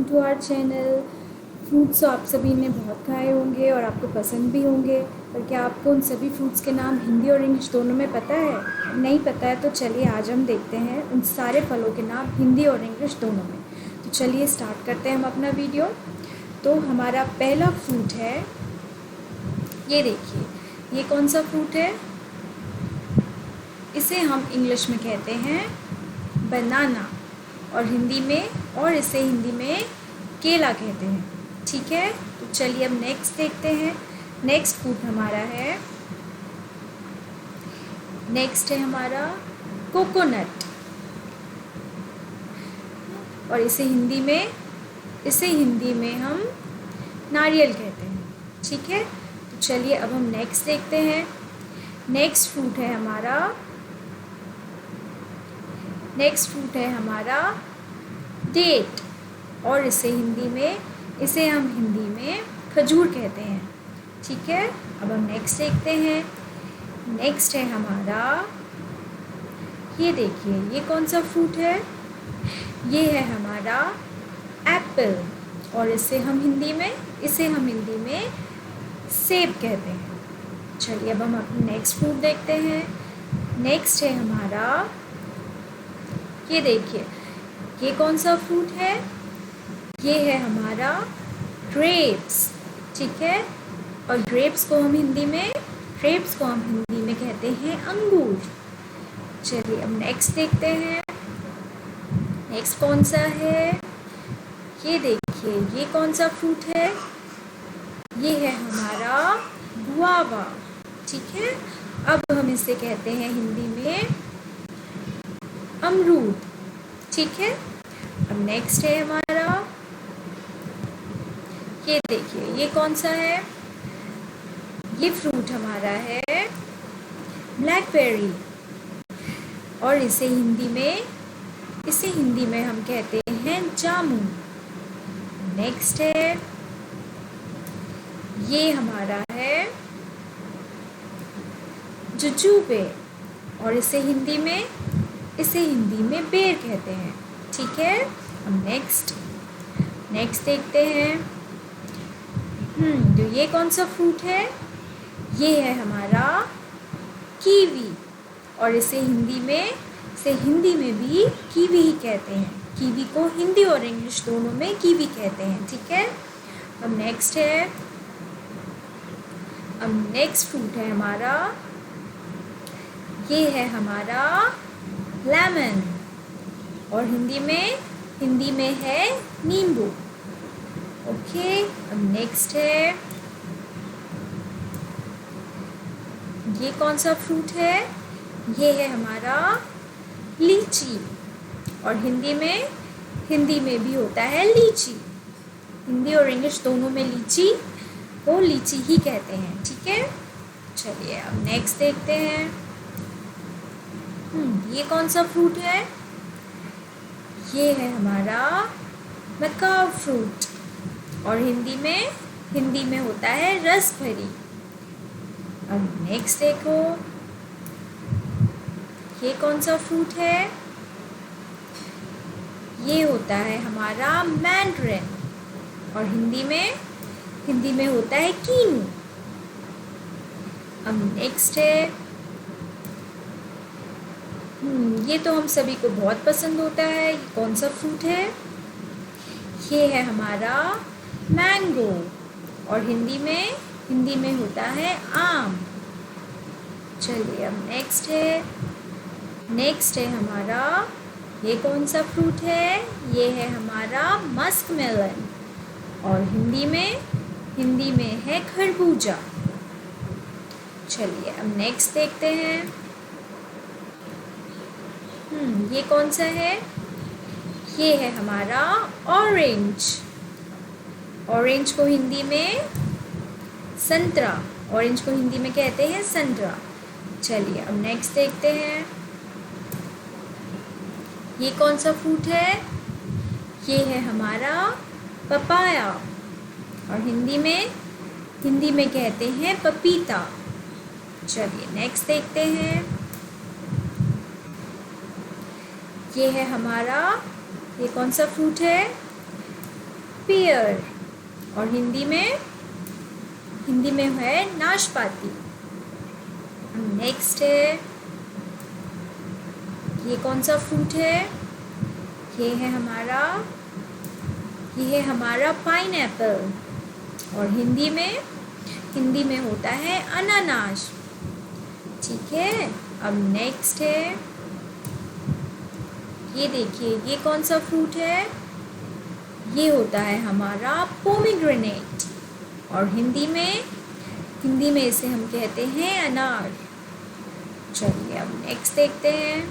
Welcome to our channel. Fruits तो आप सभी ने बहुत खाए होंगे और आपको पसंद भी होंगे, पर क्या आपको उन सभी फ्रूट्स के नाम हिंदी और इंग्लिश दोनों में पता है? नहीं पता है तो चलिए आज हम देखते हैं उन सारे फलों के नाम हिंदी और इंग्लिश दोनों में। तो चलिए स्टार्ट करते हैं हम अपना वीडियो। तो हमारा पहला फ्रूट है, ये देखिए, ये कौन सा फ्रूट है? इसे हम इंग्लिश में कहते हैं बनाना और इसे हिंदी में केला कहते हैं। ठीक है, तो चलिए अब नेक्स्ट देखते हैं। नेक्स्ट है हमारा कोकोनट और इसे हिंदी में हम नारियल कहते हैं। ठीक है, तो चलिए अब हम नेक्स्ट देखते हैं। नेक्स्ट फ्रूट है हमारा डेट और इसे हम हिंदी में खजूर कहते हैं। ठीक है, अब हम नेक्स्ट देखते हैं। नेक्स्ट है हमारा, ये देखिए, ये कौन सा फ्रूट है? ये है हमारा एप्पल और इसे हम हिंदी में सेब कहते हैं। चलिए अब हम अपना नेक्स्ट फ्रूट देखते हैं। नेक्स्ट है हमारा, ये देखिए, ये कौन सा फ्रूट है? ये है हमारा ग्रेप्स। ठीक है, और ग्रेप्स को हम हिंदी में कहते हैं अंगूर। चलिए अब नेक्स्ट देखते हैं। नेक्स्ट कौन सा है? ये देखिए, ये कौन सा फ्रूट है? ये है हमारा गुआवा। ठीक है, अब हम इसे कहते हैं हिंदी में अमरूद। ठीक है, अब नेक्स्ट है हमारा, ये देखिए, ये कौन सा है? ये फ्रूट हमारा है ब्लैकबेरी और इसे हिंदी में हम कहते हैं जामुन। नेक्स्ट है, ये हमारा है जुजूबे और इसे हिंदी में बेर कहते हैं। ठीक है, अब नेक्स्ट देखते हैं। तो ये कौन सा फ्रूट है? ये है हमारा कीवी और इसे हिंदी में भी कीवी ही कहते हैं। कीवी को हिंदी और इंग्लिश दोनों में कीवी कहते हैं। ठीक है, अब नेक्स्ट फ्रूट है हमारा, ये है हमारा लेमन और हिंदी में है नींबू। ओके, अब नेक्स्ट है, ये कौन सा फ्रूट है? ये है हमारा लीची और हिंदी में भी होता है लीची। हिंदी और इंग्लिश दोनों में लीची ही कहते हैं। ठीक है, चलिए अब नेक्स्ट देखते हैं। ये कौन सा फ्रूट है? ये है हमारा मकाओ फ्रूट और हिंदी में होता है रसभरी। अब नेक्स्ट देखो, ये कौन सा फ्रूट है? ये होता है हमारा मैंड्रिन और हिंदी में होता है कीनू। अब नेक्स्ट है, ये तो हम सभी को बहुत पसंद होता है। ये कौन सा फ्रूट है? ये है हमारा मैंगो और हिंदी में होता है आम। चलिए अब नेक्स्ट है हमारा, ये कौन सा फ्रूट है? ये है हमारा मस्क मेलन और हिंदी में है खरबूजा। चलिए अब नेक्स्ट देखते हैं। ये कौन सा है? ये है हमारा ऑरेंज को हिंदी में कहते हैं संतरा। चलिए अब नेक्स्ट देखते हैं। ये कौन सा फ्रूट है? ये है हमारा पपाया और हिंदी में कहते हैं पपीता। चलिए नेक्स्ट देखते हैं। ये है हमारा, ये कौन सा फ्रूट है? पेयर, और हिंदी में है नाशपाती। नेक्स्ट है, ये कौन सा फ्रूट है? ये है हमारा पाइनएप्पल, और हिंदी में होता है अनानास। ठीक है, अब नेक्स्ट है, ये देखिए, ये कौन सा फ्रूट है? ये होता है हमारा पोमीग्रेनेट, और हिंदी में इसे हम कहते हैं अनार। चलिए अब नेक्स्ट देखते हैं।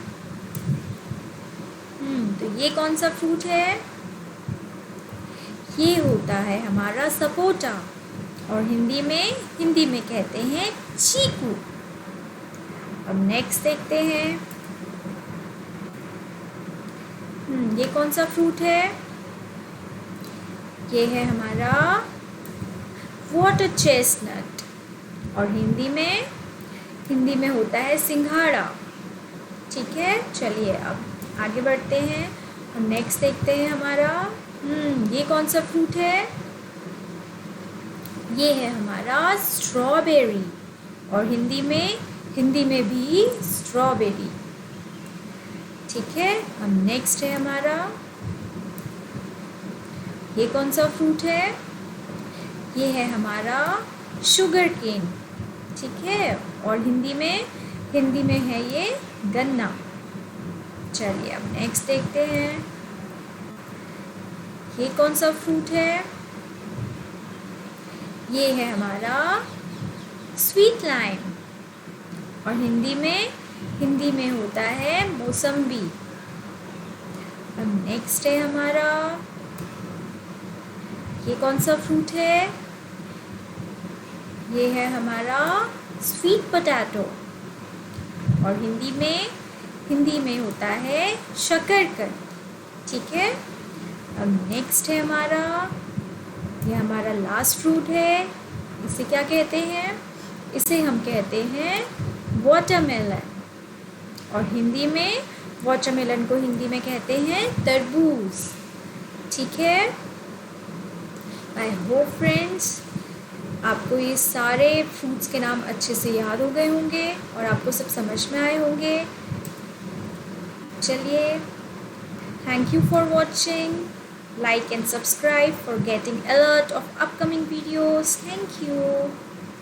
तो ये कौन सा फ्रूट है? ये होता है हमारा सपोटा, और हिंदी में कहते हैं चीकू। अब नेक्स्ट देखते हैं। ये कौन सा फ्रूट है? ये है हमारा वाटर चेस्टनट, और हिंदी में होता है सिंघाड़ा। ठीक है, चलिए अब आगे बढ़ते हैं और नेक्स्ट देखते हैं हमारा। ये कौन सा फ्रूट है? ये है हमारा स्ट्रॉबेरी, और हिंदी में भी स्ट्रॉबेरी। ठीक है, अब नेक्स्ट है हमारा, ये कौन सा फ्रूट है? ये है हमारा शुगर केन। ठीक है, और हिंदी में है ये गन्ना। चलिए अब नेक्स्ट देखते हैं, ये कौन सा फ्रूट है? ये है हमारा स्वीट लाइम, और हिंदी में होता है मौसम्बी। अब नेक्स्ट है हमारा, ये कौन सा फ्रूट है? ये है हमारा स्वीट पोटैटो, और हिंदी में होता है शकरकंद। ठीक है, अब नेक्स्ट है हमारा, ये हमारा लास्ट फ्रूट है। इसे क्या कहते हैं? इसे हम कहते हैं वाटरमेलन, और वाटरमेलन को हिंदी में कहते हैं तरबूज। ठीक है, आई होप फ्रेंड्स आपको ये सारे फ्रूट्स के नाम अच्छे से याद हो गए होंगे और आपको सब समझ में आए होंगे। चलिए, thank you for watching. Like and subscribe for getting alert of upcoming videos. Thank you.